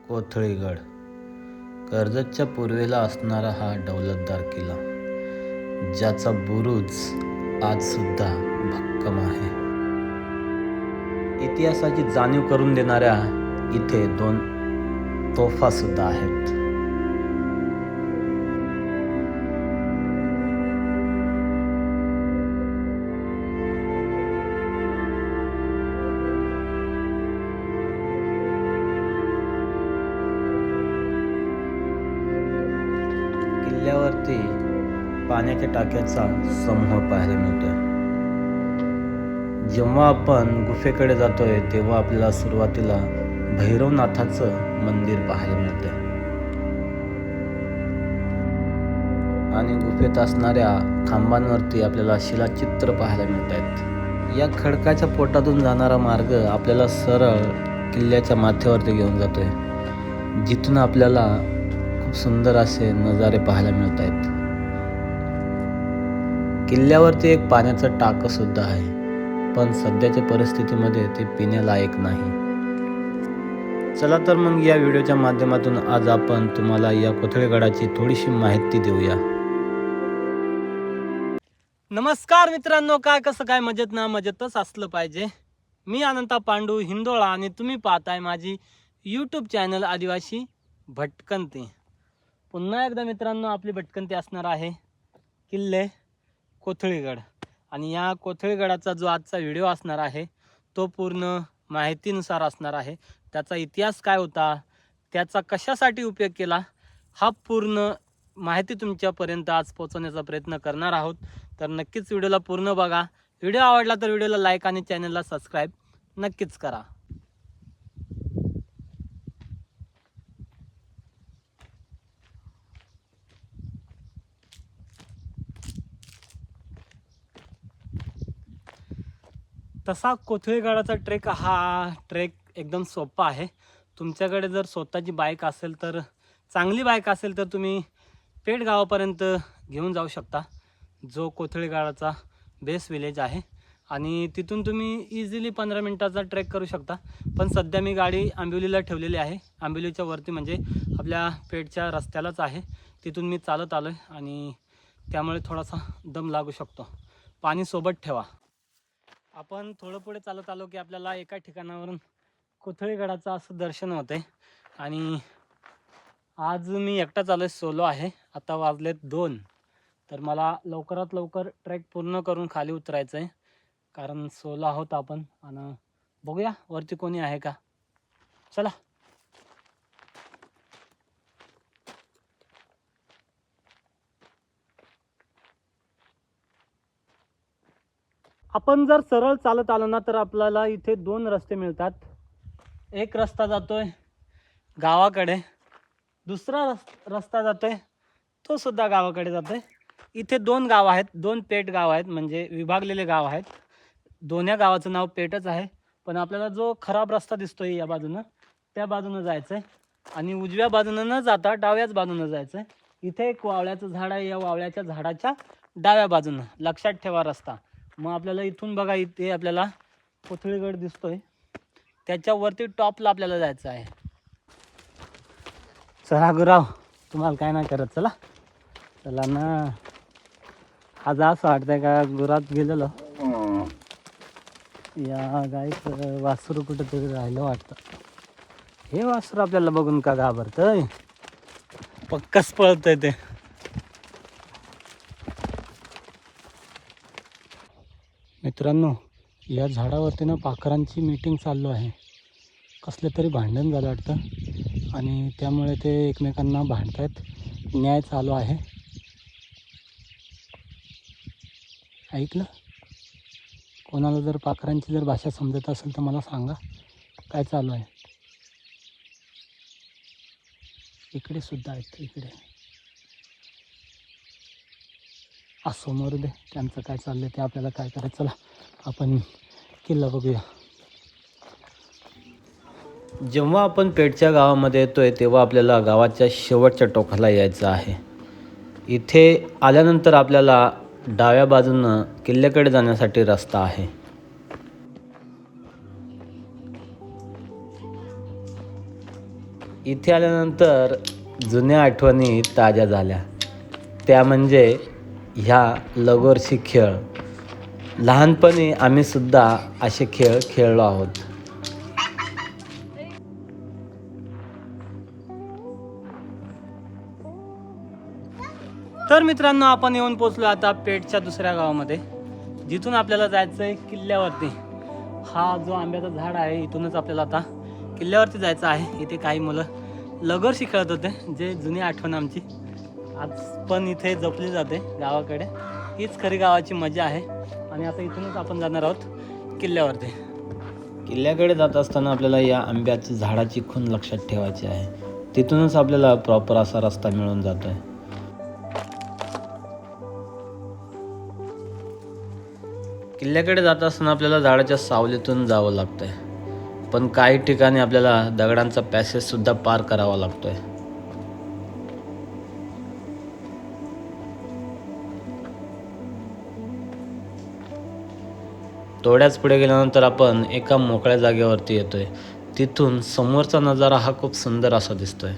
कोथळीगड कर्जतच्या पूर्वेला असणारा हा दौलतदार किल्ला, ज्याचा बुरुज आज सुद्धा भक्कम आहे. इतिहासाची जाणीव करून देणाऱ्या इथे 2 तोफा सुद्धा आहेत. किल्ल्यावरती पाण्याच्या टाक्याचा समूह पाहायला मिळतोय. जेव्हा आपण गुफेकडे जातोय तेव्हा आपल्याला सुरुवातीला भैरवनाथाचं मंदिर पाहायला मिळतंय आणि गुफेत असणाऱ्या खांबांवरती आपल्याला शिलाचित्र पाहायला मिळत आहेत. या खडकाच्या पोटातून जाणारा मार्ग आपल्याला सरळ किल्ल्याच्या माथ्यावरती घेऊन जातोय, जिथून आपल्याला खूप सुंदर असे नजारे पाहायला मिळत आहेत. किल्ल्यावरती एक पाण्याचं टाकं सुद्धा आहे, पण सध्याच्या परिस्थितीमध्ये ते पिण्यालायक नाही. चला तर मग या व्हिडिओच्या माध्यमातून आज आपण तुम्हाला या कोथळीगडाची थोडीशी माहिती देऊया. नमस्कार मित्रांनो, कसं काय मजेत ना? मजेतच असलं पाहिजे. मी अनंता पांडू हिंदोळा आणि तुम्ही पाहताय माझी यूट्यूब चॅनल आदिवासी भटकंती. पुन्हा एकदा मित्रांनो आपली भटकंती असणार आहे किल्ले कोथळीगड. आणि या कोथळीगडाचा जो आजचा व्हिडिओ असणार आहे तो पूर्ण माहितीनुसार असणार आहे. त्याचा इतिहास काय होता, त्याचा कशासाठी उपयोग केला, हा पूर्ण माहिती तुमच्यापर्यंत आज पोहोचवण्याचा प्रयत्न करणार आहोत. तर नक्कीच व्हिडिओला पूर्ण बघा. व्हिडिओ आवडला तर व्हिडिओला लाईक आणि चॅनलला सबस्क्राईब नक्कीच करा. तसा कोथळीगडाचा ट्रेक एकदम सोपा आहे. तुमच्याकडे जर स्वतःची बाईक असेल तर चांगली बाईक असेल तर तुम्ही पेठ गावापर्यंत घेऊन जाऊ शकता, जो कोथळीगडाचा बेस विलेज आहे. आणि तिथून तुम्ही इझिली 15 मिनिटाचा ट्रेक करू शकता. पण सध्या मी गाडी आंबिवलीला ठेवलेली आहे. आंबिवलीच्या वरती म्हणजे आपल्या पेठच्या रस्त्यालाच आहे. तिथून मी चालत आलो आहे आणि त्यामुळे थोडासा दम लागू शकतो. पाणी सोबत ठेवा. आपण थोडं पुढे चालत आलो की आपल्याला एका ठिकाणावरून कोथळीगडाचं असं दर्शन होते. आणि आज मी एकटाच आलो आहे, सोलो आहे. आता वाजलेत 2. तर मला लवकरात लवकर ट्रेक पूर्ण करून खाली उतरायचं आहे, कारण सोलो आहोत आपण. आणि बघूया वरती कोणी आहे का. चला. आपण जर सरळ चालत आलो ना तर आपल्याला इथे 2 रस्ते मिळतात. एक रस्ता जातोय गावाकडे, दुसरा रस्ता जातोय तो सुद्धा गावाकडे जातोय. इथे 2 गाव आहेत, 2 पेठ गाव आहेत, म्हणजे विभागलेले गाव आहेत. दोन्ही गावाचं नाव पेठच आहे. पण आपल्याला जो खराब रस्ता दिसतोय या बाजूनं, त्या बाजूनं जायचं आहे. आणि उजव्या बाजूनं न जाता डाव्याच बाजूनं जायचं आहे. इथे एक वावळ्याचं झाड आहे, या वावळ्याच्या झाडाच्या डाव्या बाजूनं लक्षात ठेवा रस्ता. मग आपल्याला इथून बघा, इथे आपल्याला कोथळीगड दिसतोय, त्याच्यावरती टॉपला आपल्याला जायचं आहे. चला गुराव, तुम्हाला काय नाही करत. चला चला ना. आज असं वाटतंय का गुरात गेलेलो, या गाईचं वासरू कुठंतरी राहिलं वाटतं. हे वासरू आपल्याला बघून का घाबरतंय? पक्कच पळतंय ते. मित्रांनो, या झाडावरती ना पाखरांची मीटिंग चालू आहे. कसले तरी भांडण झालं वाटतं आणि त्यामुळे ते एकमेकांना भांडतायत. न्याय चालू आहे. ऐकलं? कोणाला जर पाखरांची जर भाषा समजत असेल तर मला सांगा, काय चालू आहे. इकडे सुद्धा आहेत, इकडे समोर दे. त्यांचं काय चाललंय ते आपल्याला काय करायचं. चला आपण किल्ला बघूया. जेव्हा आपण पेठच्या गावामध्ये येतोय तेव्हा आपल्याला गावाच्या शेवटच्या टोकाला यायचं आहे. इथे आल्यानंतर आपल्याला डाव्या बाजूनं किल्ल्याकडे जाण्यासाठी रस्ता आहे. इथे आल्यानंतर जुन्या आठवणी ताज्या झाल्या. त्या म्हणजे ह्या लगोरची खेळ. लहानपणी आम्ही सुद्धा असे खेळ खेळलो आहोत. तर मित्रांनो, आपण येऊन पोचलो आता पेठच्या दुसऱ्या गावामध्ये, जिथून आपल्याला जायचं आहे किल्ल्यावरती. हा जो आंब्याचा झाड आहे, इथूनच आपल्याला आता किल्ल्यावरती जायचं आहे. इथे काही मुलं लगोरी खेळत होते, जे जुनी आठवण आमची आज पण इथे जपली जाते गावाकडे. हीच खरी गावाची मजा आहे. आणि आता इथूनच आपण जाणार आहोत किल्ल्यावरती. किल्ल्याकडे जात असताना आपल्याला या आंब्याची झाडाची खूण लक्षात ठेवायची आहे. तिथूनच आपल्याला प्रॉपर असा रस्ता मिळून जातोय. किल्ल्याकडे जात असताना आपल्याला झाडाच्या सावलीतून जावं लागतंय, पण काही ठिकाणी आपल्याला दगडांचा पॅसेज सुद्धा पार करावा लागतोय. थोड्याच पुढे गेल्यानंतर आपण एका मोकळ्या जागेवरती येतोय. तिथून समोरचा नजारा हा खूप सुंदर असा दिसतोय.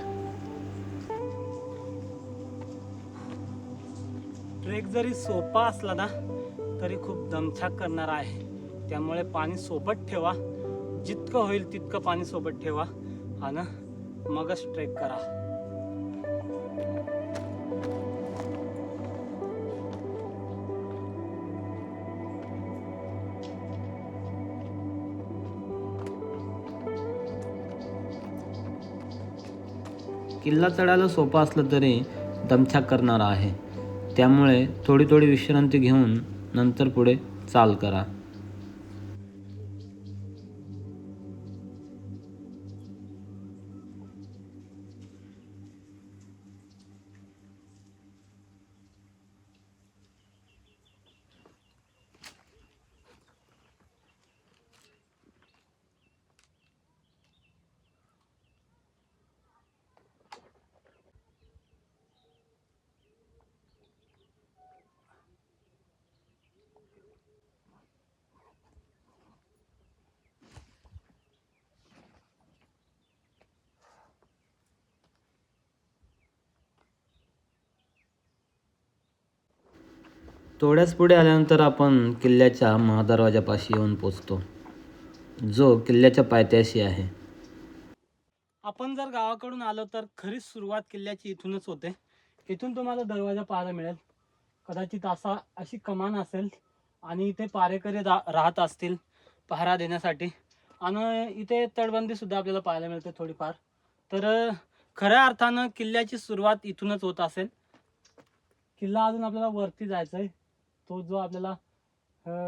ट्रेक जरी सोपा असला ना, तरी खूप दमछाक करणारा आहे. त्यामुळे पाणी सोबत ठेवा, जितकं होईल तितकं पाणी सोबत ठेवा आणि मगच ट्रेक करा. किल्ला चढायला सोपा असलं तरी दमछाक करणारा आहे. त्यामुळे थोडी थोडी विश्रांती घेऊन नंतर पुढे चाल करा. थोड्याच पुढे आल्यानंतर आपण किल्ल्याच्या महादरवाजापाशी येऊन पोचतो, जो किल्ल्याच्या पायथ्याशी आहे. आपण जर गावाकडून आलो तर खरी सुरुवात किल्ल्याची इथूनच होते. इथून तुम्हाला दरवाजा पाहायला मिळेल. कदाचित अशी कमान असेल आणि इथे पारेकरी राहत असतील पहारा देण्यासाठी. आणि इथे तटबंदी सुद्धा आपल्याला पाहायला मिळते थोडीफार. तर खऱ्या अर्थानं किल्ल्याची सुरुवात इथूनच होत असेल. किल्ला अजून आपल्याला वरती जायचा आहे. तो जो आपल्याला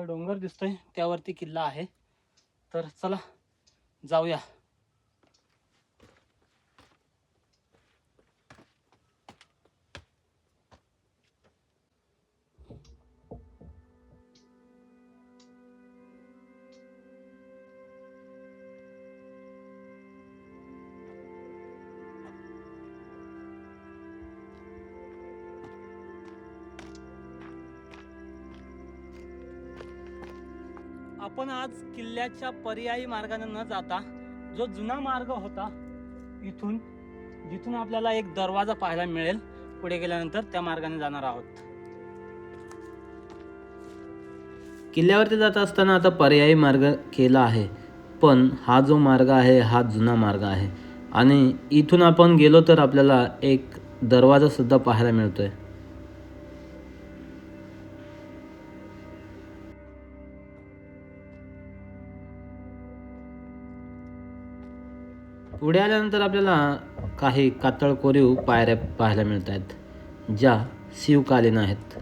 डोंगर दिसतोय त्यावरती किल्ला आहे. तर चला जाऊया. आपण आज किल्ल्याच्या पर्यायी मार्गाने न जाता जो जुना मार्ग होता इथून, जिथून आपल्याला एक दरवाजा पाहायला मिळेल पुढे गेल्यानंतर, त्या मार्गाने जाणार आहोत. किल्ल्यावरती जात असताना आता पर्यायी मार्ग केला आहे, पण हा जो मार्ग आहे हा जुना मार्ग आहे. आणि इथून आपण गेलो तर आपल्याला एक दरवाजा सुद्धा पाहायला मिळतोय. पुढे आल्यानंतर आपल्याला काही कातळ कोरीव पायऱ्या पाहायला मिळत आहेत, ज्या शिवकालीन आहेत.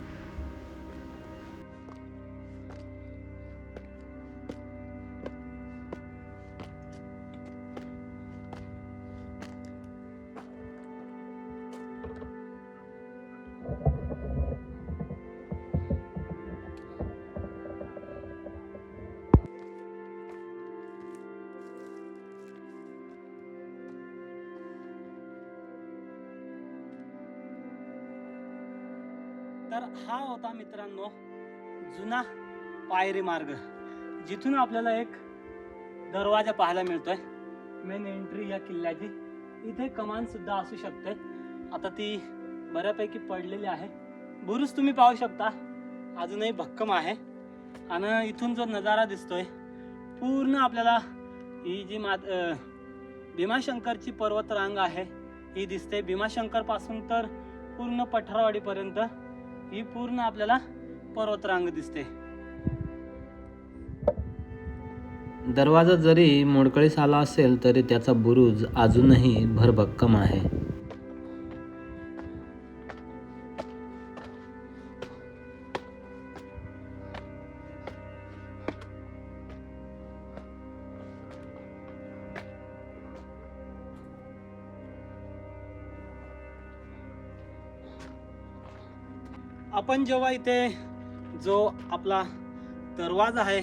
तर हा होता मित्रांनो जुना पायरी मार्ग, जिथून आपल्याला एक दरवाजा पाहायला मिळतोय. मेन एंट्री या किल्ल्याची इथे कमान सुद्धा असू शकते. आता ती बऱ्यापैकी पडलेली आहे. बुरुज तुम्ही पाहू शकता अजूनही भक्कम आहे. आणि इथून जो नजारा दिसतोय पूर्ण आपल्याला ही जी भीमाशंकरची पर्वतरांग आहे ही दिसते. भीमाशंकर पासून तर पूर्ण पठारवाडी पर्यंत ही पूर्ण आपल्याला पर्वतरांग दिसते. दरवाजा जरी मोडकळीस आला असेल तरी त्याचा बुरुज अजूनही भरभक्कम आहे. आपण जेव्हा इथे जो आपला दरवाजा आहे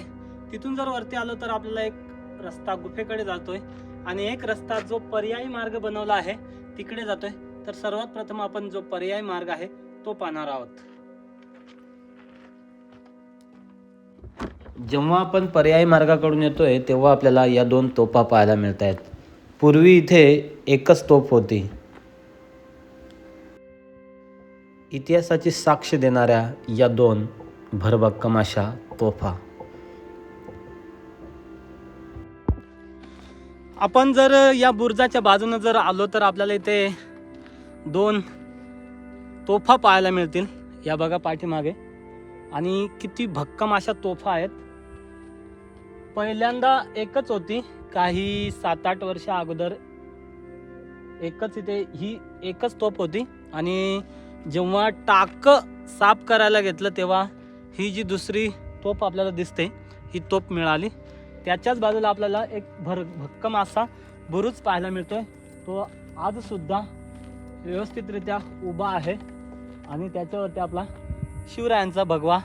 तिथून जर वरती आलो तर आपल्याला एक रस्ता गुफेकडे जातोय आणि एक रस्ता जो पर्यायी मार्ग बनवला आहे तिकडे जातोय. तर सर्वात प्रथम आपण जो पर्यायी मार्ग आहे तो पाहणार आहोत. जेव्हा आपण पर्यायी मार्गाकडून येतोय तेव्हा आपल्याला या 2 तोफा पाहायला मिळत आहेत. पूर्वी इथे एकच तोफ होती. इतिहासाची साक्ष देणाऱ्या या 2 भरभक्कम अशा तोफा. आपण जर या बुर्जाच्या बाजूने जर आलो तर आपल्याला इथे 2 तोफा पाहायला मिळतील. या बघा पाठीमागे. आणि किती भक्कम अशा तोफा आहेत. पहिल्यांदा एकच होती. काही 7-8 वर्ष अगोदर एकच इथे ही एकच तोफ होती. आणि जेव्हा टाक साफ करायला घेतलं तेव्हा ही जी दुसरी तोफ आपल्याला दिसते ही तोफ मिळाली. त्याच्याच बाजूला आपल्याला एक भक्कम असा बुरुज पाहायला मिळतोय. तो आज सुद्धा व्यवस्थितरित्या उभा आहे आणि त्याच्यावरती आपला शिवरायांचा भगवा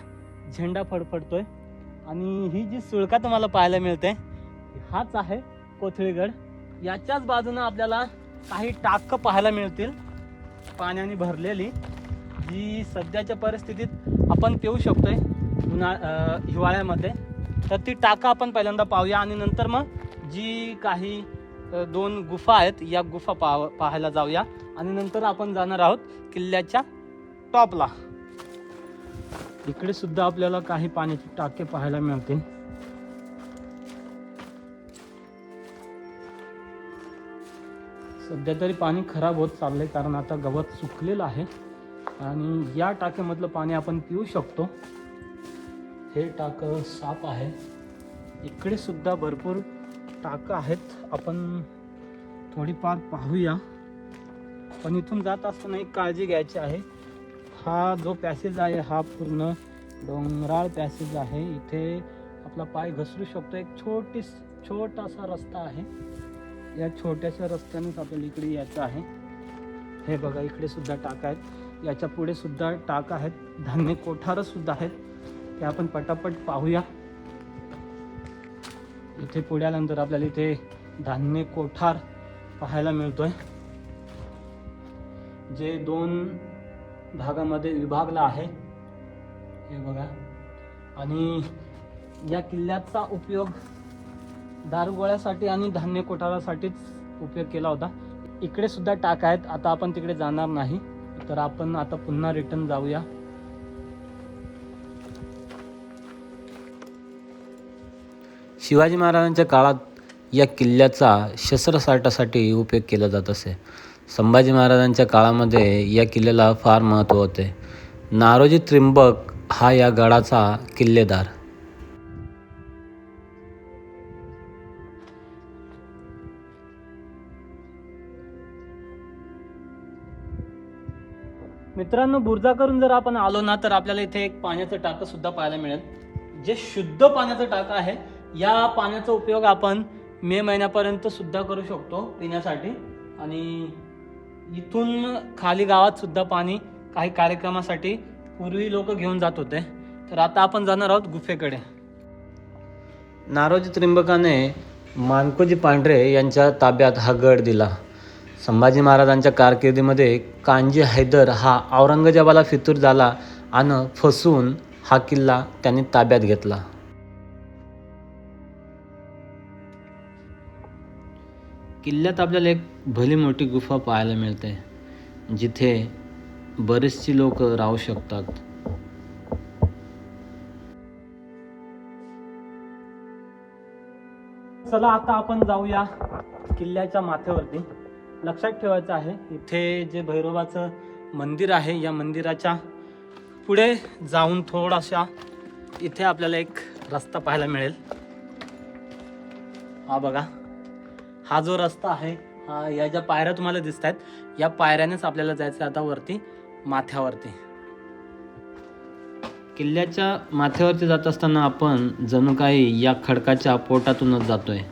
झेंडा फडफडतोय. आणि ही जी सुळका तुम्हाला पाहायला मिळते हाच आहे कोथळीगड. याच्याच बाजूने आपल्याला काही टाक पाहायला मिळतील पाण्याने भरलेली, जी सध्याच्या परिस्थितीत आपण पिऊ शकतोय हिवाळ्यामध्ये. तर ती टाका आपण पहिल्यांदा पाहूया आणि नंतर मग जी काही 2 गुफा आहेत या गुफा पाहायला जाऊया. आणि नंतर आपण जाणार आहोत किल्ल्याच्या टॉपला. इकडे सुद्धा आपल्याला काही पाण्याचे टाके पाहायला मिळतील. सध्या तरी पाणी खराब होत चाललंय कारण आता गवत सुकलेलं आहे. आणि या टाक्यामधलं पाणी आपण पिऊ शकतो. हे टाकं साफ आहे. इकडे सुद्धा भरपूर टाकं आहेत. आपण थोडीफार पाहूया. पण इथून जात असताना एक काळजी घ्यायची आहे. हा जो पॅसेज आहे हा पूर्ण डोंगराळ पॅसेज आहे. इथे आपला पाय घसरू शकतो. एक छोटासा रस्ता आहे. या छोट्याशा रस्त्यानेच आपल्याला इकडे यायचं आहे. हे बघा इकडे सुद्धा टाक आहेत. याच्या पुढे सुद्धा टाक आहेत. धान्य कोठार सुद्धा आहेत. ते आपण पटापट पाहूया. इथे पुढे आल्यानंतर आपल्याला इथे धान्य कोठार पाहायला मिळतोय, जे 2 भागामध्ये विभागला आहे. हे बघा. आणि या किल्ल्याचा उपयोग दारुगोळ्यासाठी आणि धान्य कोठारासाठीच उपयोग केला होता. इकडे सुद्धा टाक आहेत. आता आपण तिकडे जाणार नाही, तर आपण आता पुन्हा रिटर्न जाऊया. शिवाजी महाराजांच्या काळात या किल्ल्याचा शस्त्रसाठासाठी उपयोग केला जात असे. संभाजी महाराजांच्या काळामध्ये या किल्ल्याला फार महत्त्व होते. नारोजी त्रिंबक हा या गडाचा किल्लेदार. मित्रांनो, बुर्जा करून जर आपण आलो ना तर आपल्याला इथे एक पाण्याचं टाकं सुद्धा पाहायला मिळेल, जे शुद्ध पाण्याचं टाकं आहे. या पाण्याचा उपयोग आपण मे महिन्यापर्यंत सुद्धा करू शकतो पिण्यासाठी. आणि इथून खाली गावात सुद्धा पाणी काही कार्यक्रमासाठी पूर्वी लोक घेऊन जात होते. तर आता आपण जाणार आहोत गुफेकडे. नारोजी त्रिंबकाने मानकोजी पांढरे यांच्या ताब्यात हा गड दिला. संभाजी महाराजांच्या कारकिर्दीमध्ये कान्जी हैदर हा औरंगजेबाला फितूर झाला आणि फसवून हा किल्ला त्यांनी ताब्यात घेतला. किल्ल्यात आपल्याला एक भली मोठी गुफा पाहायला मिळते, जिथे बरेचशी लोक राहू शकतात. चला आता आपण जाऊया किल्ल्याच्या माथ्यावरती. लक्षात ठेवायचं आहे, इथे जे भैरवाचं मंदिर आहे, या मंदिराच्या पुढे जाऊन थोडासा इथे आपल्याला एक रस्ता पाहायला मिळेल. हा बघा, हा जो रस्ता आहे, हा या ज्या पायऱ्या तुम्हाला दिसत आहेत, या पायऱ्यानेच आपल्याला जायचं आता वरती माथ्यावरती. किल्ल्याच्या माथ्यावरती जात असताना आपण जणू काही या खडकाच्या पोटातूनच जातोय,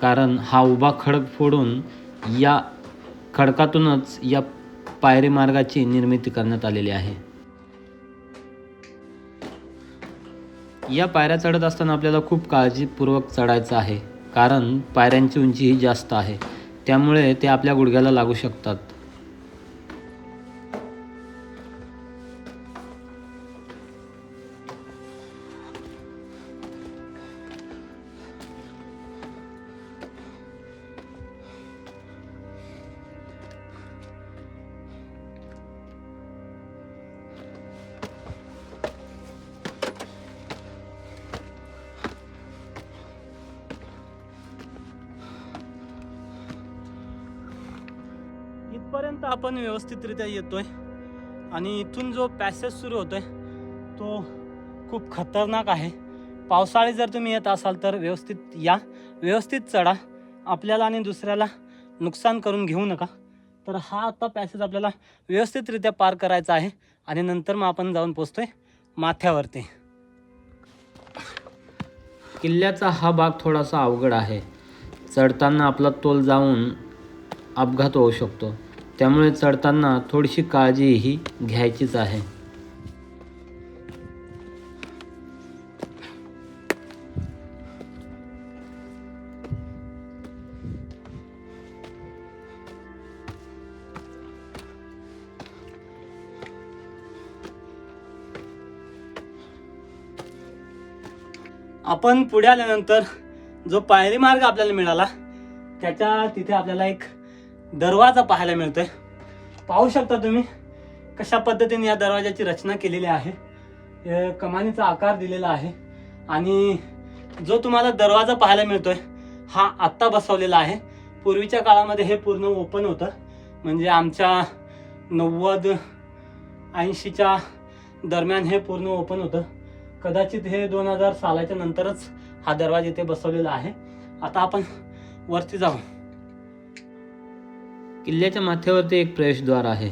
कारण हा उभा खडक फोडून या खडकातूनच या पायरी मार्गाची निर्मिती करण्यात आलेली आहे. या पायऱ्या चढत असताना आपल्याला खूप काळजीपूर्वक चढायचं आहे, कारण पायऱ्यांची उंची ही जास्त आहे, त्यामुळे ते आपल्या गुडघ्याला लागू शकतात. इथपर्यंत आपण व्यवस्थितरित्या येतोय आणि इथून जो पॅसेज सुरू होतोय तो खूप खतरनाक आहे. पावसाळी जर तुम्ही येत असाल तर व्यवस्थित या, व्यवस्थित चढा, आपल्याला आणि दुसऱ्याला नुकसान करून घेऊ नका. तर हा आता पॅसेज आपल्याला व्यवस्थितरित्या पार करायचा आहे आणि नंतर मग आपण जाऊन पोचतोय माथ्यावरती. किल्ल्याचा हा भाग थोडासा अवघड आहे. चढताना आपला तोल जाऊन अपघात होऊ शकतो, त्यामुळे चढताना थोडीशी काळजी ही घ्यायचीच आहे. आपण पुढे आल्यानंतर जो पायरी मार्ग आपल्याला मिळाला, त्याच्या तिथे आपल्याला एक दरवाजा पाहायला मिळतोय. पाहू शकता तुम्ही कशा पद्धतीने या दरवाजाची रचना केलेली आहे. कमानीचा आकार दिलेला आहे आणि जो तुम्हाला दरवाजा पाहायला मिळतोय हा आत्ता बसवलेला आहे. पूर्वीच्या काळामध्ये हे पूर्ण ओपन होतं, म्हणजे आमच्या 90-80च्या दरम्यान हे पूर्ण ओपन होतं. कदाचित हे 2000 सालाच्या नंतरच हा दरवाजा इथे बसवलेला आहे. आता आपण वरती जाऊ. किल्ल्याच्या माथ्यावरती एक प्रवेशद्वार आहे.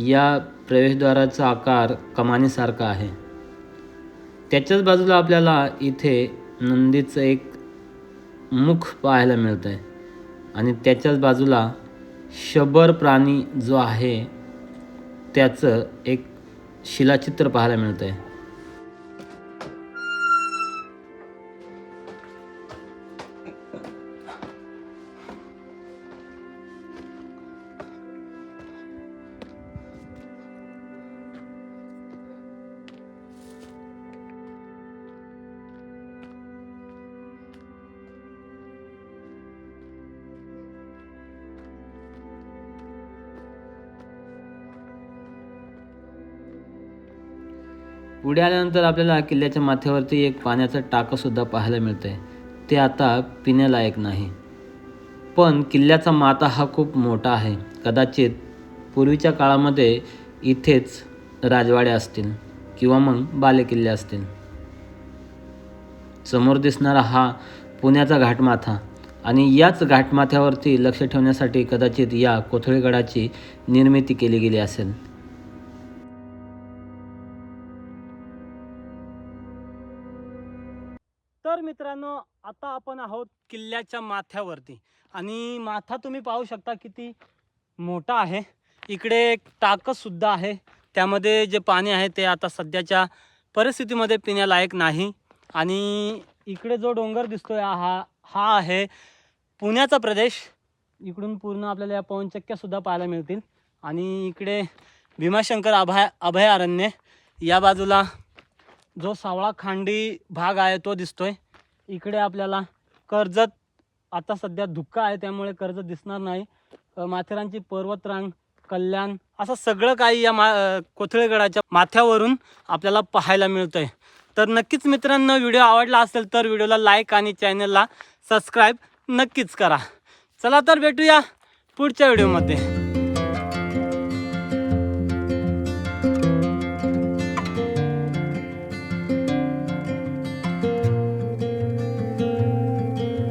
या प्रवेशद्वाराचा आकार कमानीसारखा आहे. त्याच्याच बाजूला आपल्याला इथे नंदीचं एक मुख पाहायला मिळतं आहे आणि त्याच्याच बाजूला शबर प्राणी जो आहे त्याचं एक शिलाचित्र पाहायला मिळतं आहे. पुढे आल्यानंतर आपल्याला किल्ल्याच्या माथ्यावरती एक पाण्याचं टाकंसुद्धा पाहायला मिळतं आहे. ते आता पिण्यालायक नाही, पण किल्ल्याचा माथा हा खूप मोठा आहे. कदाचित पूर्वीच्या काळामध्ये इथेच राजवाडे असतील किंवा मग बालेकिल्ले असतील. समोर दिसणारा हा पुण्याचा घाटमाथा आणि याच घाटमाथ्यावरती लक्ष ठेवण्यासाठी कदाचित या कोथळीगडाची निर्मिती केली गेली असेल. तर मित्रांनो, आता आपण आहोत किल्ल्याच्या माथ्यावरती आणि माथा तुम्ही पाहू शकता किती मोठा आहे. इकडे एक टाकं सुद्धा आहे, त्यामध्ये जे पाणी आहे ते आता सध्याच्या परिस्थितीमध्ये पिण्यालायक नाही. आणि इकडे जो डोंगर दिसतोय हा आहे पुण्याचा प्रदेश. इकडून पूर्ण आपल्याला या पवनचक्क्या सुद्धा पाहायला मिळतील. आणि इकडे भीमाशंकर अभयारण्य, या बाजूला जो सावळा खांडी भाग आहे तो दिसतोय. इकडे आपल्याला कर्जत आता सध्या धुक्का आहे त्यामुळे कर्जत दिसणार नाही. माथेरानची पर्वतरांग, कल्याण असं सगळं काही या कोथळेगडाच्या माथ्यावरून आपल्याला पाहायला मिळतंय. तर नक्कीच मित्रांनो, व्हिडिओ आवडला असेल तर व्हिडिओला लाईक आणि चॅनलला सबस्क्राईब नक्कीच करा. चला तर भेटूया पुढच्या व्हिडिओमध्ये.